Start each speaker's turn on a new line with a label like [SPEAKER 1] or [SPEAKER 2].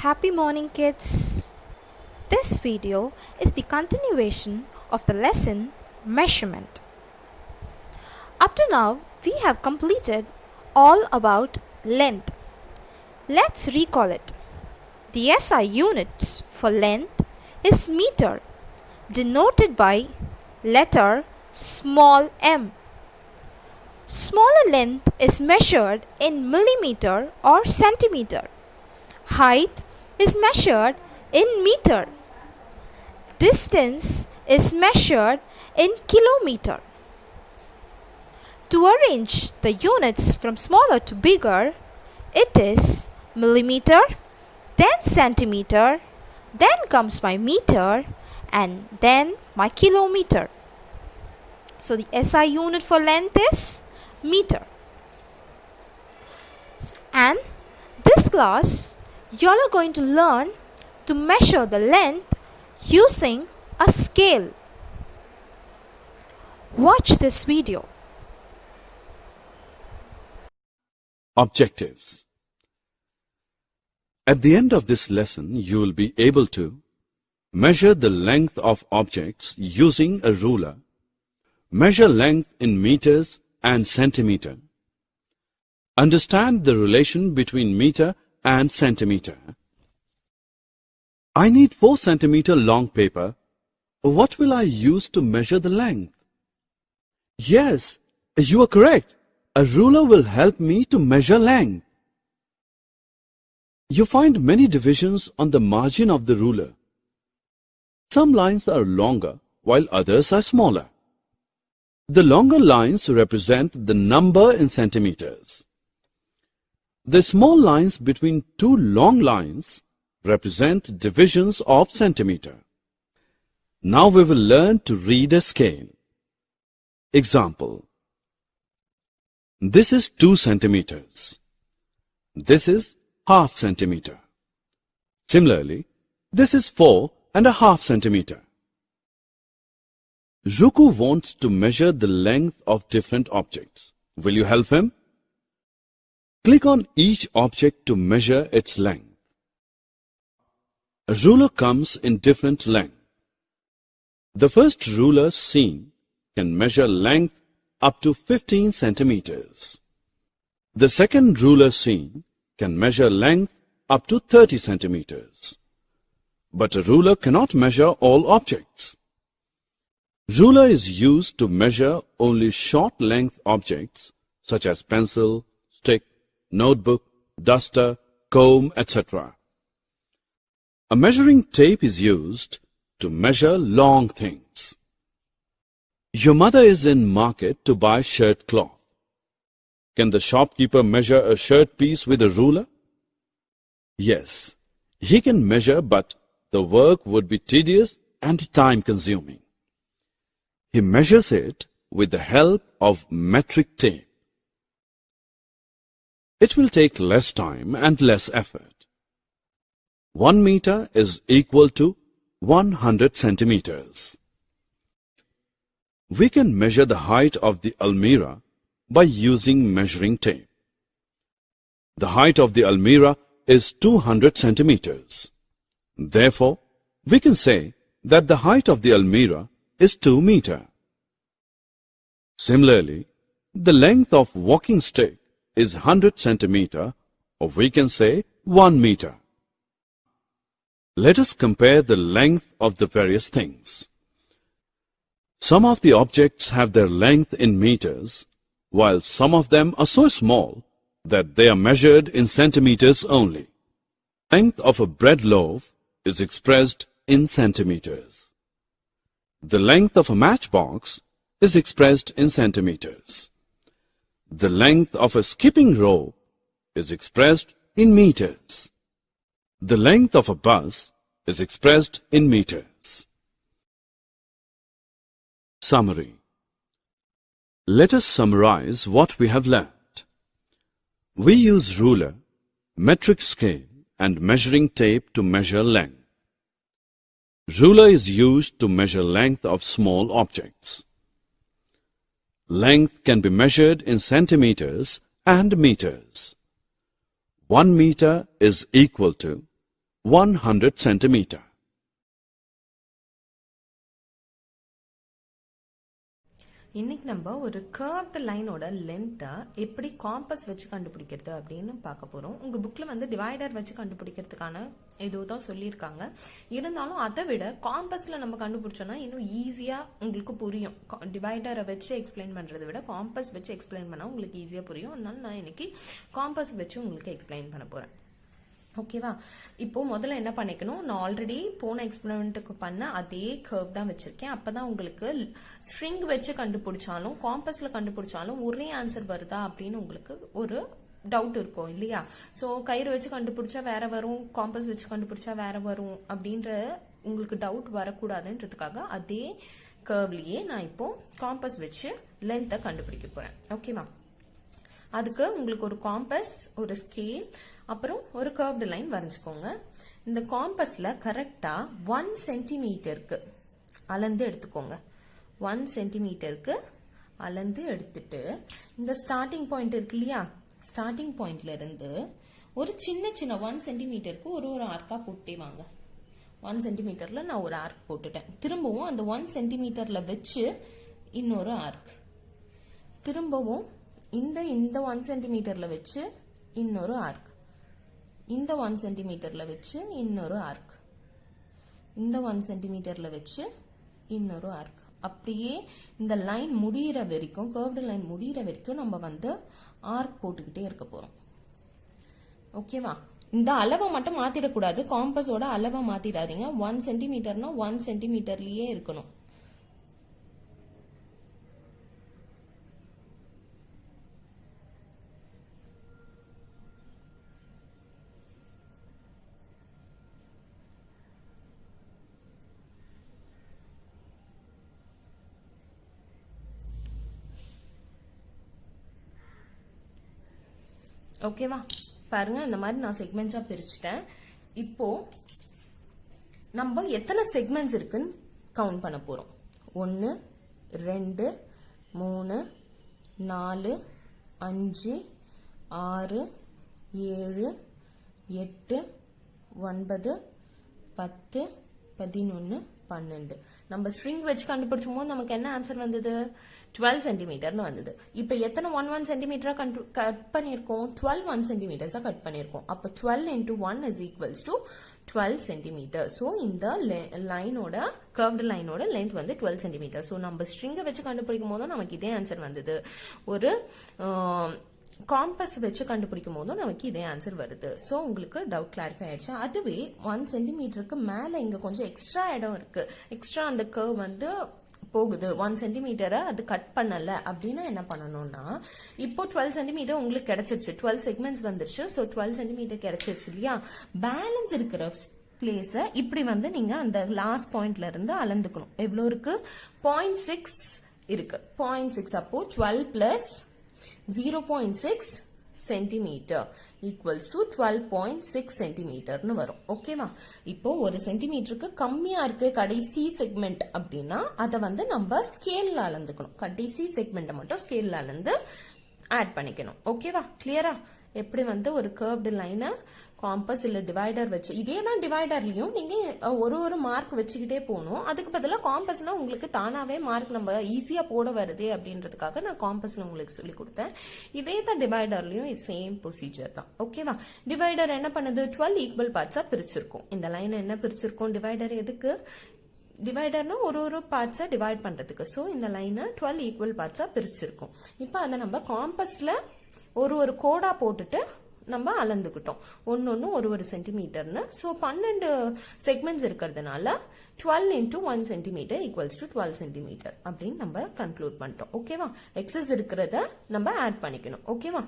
[SPEAKER 1] Happy morning, kids! This video is the continuation of the lesson Measurement. Up to now, we have completed all about length. Let's recall it. The SI unit for length is meter, denoted by letter small m. Smaller length is measured in millimeter or centimeter. Height is measured in meter. Distance is measured in kilometer. To arrange the units from smaller to bigger, it is millimeter, then centimeter, then comes my meter, and then my kilometer. So the SI unit for length is meter. And this class, you all are going to learn to measure the length using a scale. Watch this video.
[SPEAKER 2] Objectives. At the end of this lesson, you will be able to measure the length of objects using a ruler, measure length in meters and centimeter, understand the relation between meter and centimeter. I need 4 centimeter long paper. What will I use to measure the length? Yes, you are correct. A ruler will help me to measure length. You find many divisions on the margin of the ruler. Some lines are longer while others are smaller. The longer lines represent the number in centimeters. The small lines between two long lines represent divisions of centimeter. Now we will learn to read a scale. Example. This is 2 centimeters. This is half centimeter. Similarly, this is 4.5 centimeter. Ruku wants to measure the length of different objects. Will you help him? Click on each object to measure its length. A ruler comes in different length. The first ruler seen can measure length up to 15 centimeters. The second ruler seen can measure length up to 30 centimeters. But a ruler cannot measure all objects. Ruler is used to measure only short length objects such as pencil, stick, notebook, duster, comb, etc. A measuring tape is used to measure long things. Your mother is in market to buy shirt cloth. Can the shopkeeper measure a shirt piece with a ruler? Yes, he can measure, but the work would be tedious and time-consuming. He measures it with the help of metric tape. It will take less time and less effort. 1 meter is equal to 100 centimeters. We can measure the height of the almirah by using measuring tape. The height of the almirah is 200 centimeters. Therefore, we can say that the height of the almirah is 2 meters. Similarly, the length of walking stick is 100 centimeters, or we can say 1 meter. Let us compare the length of the various things. Some of the objects have their length in meters, while some of them are so small that they are measured in centimeters only. The length of a bread loaf is expressed in centimeters. The length of a matchbox is expressed in centimeters. The length of a skipping rope is expressed in meters. The length of a bus is expressed in meters. Summary. Let us summarize what we have learned. We use ruler, metric scale, and measuring tape to measure length. Ruler is used to measure length of small objects. Length can be measured in centimeters and meters. 1 meter is equal to 100 centimeter.
[SPEAKER 3] இன்னைக்கு நம்ம ஒரு curved லைனோட லென்த்தை எப்படி compass வச்சு கண்டுபிடிக்கிறது அப்படின்னு பார்க்க போறோம். உங்க புக்ல வந்து டிவைடர் வச்சு கண்டுபிடிக்கிறதுக்கான இதுதான் சொல்லியிருக்காங்க. இருந்தாலும் அதை விட காம்பஸ்ல நம்ம கண்டுபிடிச்சோம்னா இன்னும் ஈஸியா உங்களுக்கு புரியும். டிவைடரை வச்சு எக்ஸ்பிளைன் பண்றதை விட காம்பஸ் வச்சு எக்ஸ்பிளைன் பண்ணா உங்களுக்கு ஈஸியா புரியும். அதனால நான் இன்னைக்கு காம்பஸ் வச்சு உங்களுக்கு எக்ஸ்பிளைன் பண்ண போறேன். ஓகேவா? இப்போ முதல்ல என்ன பண்ணிக்கணும், நான் ஆல்ரெடி போன எக்ஸ்பெரிமெண்ட்டுக்கு பண்ண அதே கர்வ் தான் வச்சிருக்கேன். அப்பதான் உங்களுக்கு ஸ்ட்ரிங் வச்சு கண்டுபிடிச்சாலும் காம்பஸ்ல கண்டுபிடிச்சாலும் ஒரே ஆன்சர் வருதா அப்படின்னு உங்களுக்கு ஒரு டவுட் இருக்கும் இல்லையா? சோ கயிறு வச்சு கண்டுபிடிச்சா வேற வரும், காம்பஸ் வச்சு கண்டுபிடிச்சா வேற வரும் அப்படின்ற உங்களுக்கு டவுட் வரக்கூடாதுன்றதுக்காக அதே கர்வ்லயே நான் இப்போ காம்பஸ் வச்சு லென்த்தை கண்டுபிடிக்க போறேன். ஓகேவா? அதுக்கு உங்களுக்கு ஒரு காம்பஸ், ஒரு ஸ்கேல், அப்புறம் ஒரு கர்வ்டு லைன் வரைஞ்சுக்கோங்க. இந்த காம்பஸ்ல கரெக்டா 1 சென்டிமீட்டருக்கு அளந்து எடுத்துக்கோங்க. 1 சென்டிமீட்டருக்கு அளந்து எடுத்துட்டு இந்த ஸ்டார்டிங் பாயிண்ட் இருக்கு இல்லையா, ஸ்டார்டிங் பாயிண்ட்ல இருந்து ஒரு சின்ன சின்ன 1 சென்டிமீட்டருக்கு ஒரு ஆர்க்கா போட்டே வாங்க. 1 சென்டிமீட்டர்ல நான் ஒரு ஆர்க் போட்டுட்டேன். திரும்பவும் அந்த 1 சென்டிமீட்டர்ல வச்சு இன்னொரு ஆர்க், திரும்பவும் இந்த 1 சென்டிமீட்டர்ல வச்சு இன்னொரு ஆர்க், இந்த 1 சென்டிமீட்டர்ல வச்சு இன்னொரு ஆர்க், இந்த 1 சென்டிமீட்டர்ல வச்சு இன்னொரு ஆர்க். அப்படியே இந்த லைன் முடியிற வரைக்கும், கர்வ்டு லைன் முடியிற வரைக்கும் நம்ம வந்து ஆர்க் போட்டுக்கிட்டே இருக்க போறோம். ஓகேவா? இந்த அளவை மட்டும் மாத்திடக்கூடாது, காம்பஸோட அளவை மாத்திடாதீங்க. 1 சென்டிமீட்டர்னா 1 சென்டிமீட்டர்லயே இருக்கணும். ஓகேவா? பாருங்க, இந்த மாதிரி நான் செக்மெண்ட்ஸா பிரிச்சுட்டேன். இப்போ நம்ம எத்தனை செக்மெண்ட்ஸ் இருக்குன்னு கவுண்ட் பண்ண போறோம். 1 2 3 4 5 6 7 8 9 10 11 12. நம்ம ஸ்ட்ரிங் வச்சு கண்டுபிடிச்சும் போது நமக்கு என்ன ஆன்சர் வந்தது? 12 சென்டிமீட்டர்னு வந்தது. இப்ப எத்தனை 1 சென்டிமீட்டரா கட் பண்ணிருக்கோம்? 12 1 சென்டிமீட்டர்ஸா கட் பண்ணிருக்கோம். அப்ப 12 into 1 is equals to 12 centimetre. So இந்த லைனோட, கர்வ்டு லைனோட லென்த் வந்து 12 சென்டிமீட்டர். சோ நம்ம ஸ்ட்ரிங்கை வச்சு கண்டுபிடிக்கும் போதும் நமக்கு இதே ஆன்சர் வந்தது. ஒரு காம்பஸ் வச்சு கண்டுபிடிக்கும் போதும் நமக்கு இதே ஆன்சர் வருது. சோ உங்களுக்கு டவுட் கிளாரிஃபை ஆயிடுச்சு. அதுவே 1 சென்டிமீட்டருக்கு மேல இங்க கொஞ்சம் எக்ஸ்ட்ரா இடம் இருக்கு, எக்ஸ்ட்ரா அந்த கர்வ் வந்து போகுது, 1 சென்டிமீட்டரை அது கட் பண்ணல அப்படின்னா என்ன பண்ணணும்னா, இப்போ 12 சென்டிமீட்டர் உங்களுக்கு கிடைச்சிருச்சு, 12 செக்மெண்ட்ஸ் வந்துருச்சு. சோ 12 சென்டிமீட்டர் கிடைச்சிருச்சு இல்லையா? பேலன்ஸ் இருக்கிற பிளேஸ இப்படி வந்து நீங்க அந்த லாஸ்ட் பாயிண்ட்ல இருந்து அளந்துக்கணும். எவ்வளவு இருக்கு? 0.6 இருக்கு. 0.6 அப்போ 12 பிளஸ் 0.6 சென்டிமீட்டர் ஈக்குவல்ஸ் டு 12.6 சென்டிமீட்டர்னு வரும். ஓகேவா? இப்போ ஒரு சென்டிமீட்டருக்கு கம்மியா இருக்கு கடைசி செக்மெண்ட் அப்படின்னா அதை வந்து நம்ம ஸ்கேல்ல அளந்துக்கணும். கடைசி செக்மெண்ட் மட்டும் ஸ்கேல்ல அளந்து ஆட் பண்ணிக்கணும். ஓகேவா? கிளியரா? எப்படி வந்து ஒரு கர்வ்டு லைனை காம்பஸ் இல்ல டிவைடர் வச்சு, இதே தான் டிவைடர்லயும் நீங்க ஒரு மார்க் வச்சுக்கிட்டே போகணும். அதுக்கு பதிலாக காம்பஸ்னா உங்களுக்கு தானாவே மார்க் நம்ம ஈஸியா போட வருது அப்படின்றதுக்காக நான் காம்பஸ்ல உங்களுக்கு சொல்லி கொடுத்தேன். இதே தான் டிவைடர்லயும் சேம் ப்ரொசீஜர் தான். ஓகேவா? டிவைடர் என்ன பண்ணுது? 12 ஈக்குவல் பார்ட்ஸா பிரிச்சிருக்கும். இந்த லைன் என்ன பிரிச்சிருக்கும்? டிவைடர் எதுக்கு? டிவைடர்னா ஒரு பார்ட்ஸா டிவைட் பண்றதுக்கு. சோ இந்த லைனை 12 ஈக்குவல் பார்ட்ஸா பிரிச்சிருக்கும். இப்ப அதை நம்ம காம்பஸ்ல ஒரு கோடா போட்டுட்டு நம்ம அளந்துக்கிட்டோம். ஒன்னு ஒரு சென்டிமீட்டர்னு. சோ 12 செக்மெண்ட்ஸ் இருக்கிறதுனால 12 into 1 centimetre equals to 12 centimetre அப்படின்னு நம்ம கன்க்ளூட் பண்ணிட்டோம். ஓகேவா? எக்ஸஸ் இருக்கிறத நம்ம ஆட் பண்ணிக்கணும். ஓகேவா?